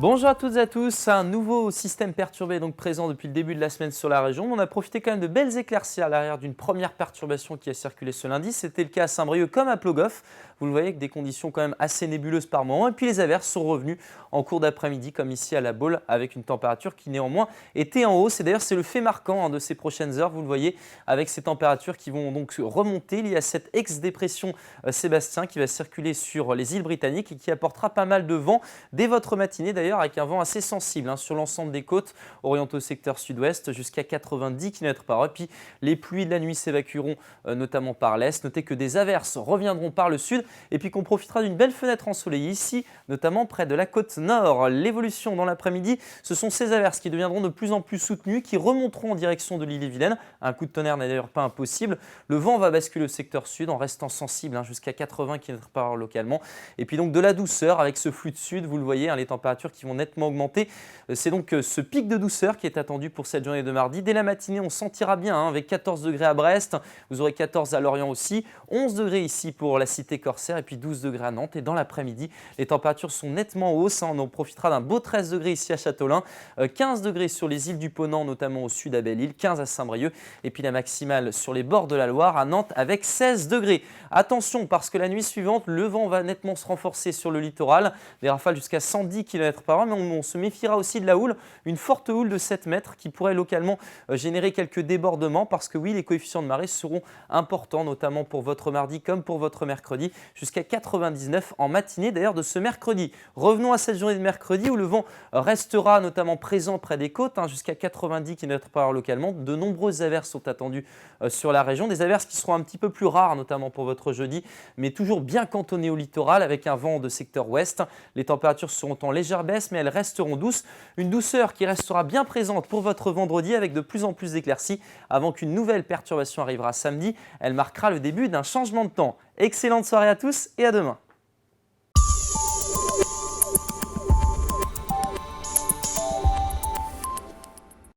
Bonjour à toutes et à tous, un nouveau système perturbé donc présent depuis le début de la semaine sur la région. On a profité quand même de belles éclaircies à l'arrière d'une première perturbation qui a circulé ce lundi. C'était le cas à Saint-Brieuc comme à Plogoff. Vous le voyez avec des conditions quand même assez nébuleuses par moment. Et puis les averses sont revenues en cours d'après-midi comme ici à La Baule avec une température qui néanmoins était en hausse. Et d'ailleurs c'est le fait marquant de ces prochaines heures, vous le voyez, avec ces températures qui vont donc remonter. Il y a cette ex-dépression Sébastien qui va circuler sur les îles britanniques et qui apportera pas mal de vent dès votre matinée d'ailleurs, avec un vent assez sensible sur l'ensemble des côtes, orienté au secteur sud-ouest jusqu'à 90 km/h. Et puis les pluies de la nuit s'évacueront notamment par l'est. Notez que des averses reviendront par le sud et puis qu'on profitera d'une belle fenêtre ensoleillée ici, notamment près de la côte nord. L'évolution dans l'après-midi, ce sont ces averses qui deviendront de plus en plus soutenues, qui remonteront en direction de l'île-et-Vilaine. Un coup de tonnerre n'est d'ailleurs pas impossible. Le vent va basculer au secteur sud en restant sensible jusqu'à 80 km/h localement. Et puis donc de la douceur avec ce flux de sud, vous le voyez, les températures qui vont nettement augmenter. C'est donc ce pic de douceur qui est attendu pour cette journée de mardi. Dès la matinée, on sentira bien avec 14 degrés à Brest, vous aurez 14 à Lorient aussi, 11 degrés ici pour la cité corsaire et puis 12 degrés à Nantes. Et dans l'après-midi, les températures sont nettement en hausse. On en profitera d'un beau 13 degrés ici à Châteaulin, 15 degrés sur les îles du Ponant, notamment au sud à Belle-Île, 15 à Saint-Brieuc et puis la maximale sur les bords de la Loire à Nantes avec 16 degrés. Attention parce que la nuit suivante, le vent va nettement se renforcer sur le littoral, des rafales jusqu'à 110 km/h, mais on se méfiera aussi de la houle, une forte houle de 7 mètres qui pourrait localement générer quelques débordements parce que oui, les coefficients de marée seront importants, notamment pour votre mardi comme pour votre mercredi, jusqu'à 99 en matinée d'ailleurs de ce mercredi. Revenons à cette journée de mercredi où le vent restera notamment présent près des côtes, jusqu'à 90 km/h localement. De nombreuses averses sont attendues sur la région, des averses qui seront un petit peu plus rares, notamment pour votre jeudi, mais toujours bien cantonnées au littoral avec un vent de secteur ouest. Les températures seront en légère baisse, mais elles resteront douces. Une douceur qui restera bien présente pour votre vendredi avec de plus en plus d'éclaircies avant qu'une nouvelle perturbation arrivera samedi. Elle marquera le début d'un changement de temps. Excellente soirée à tous et à demain.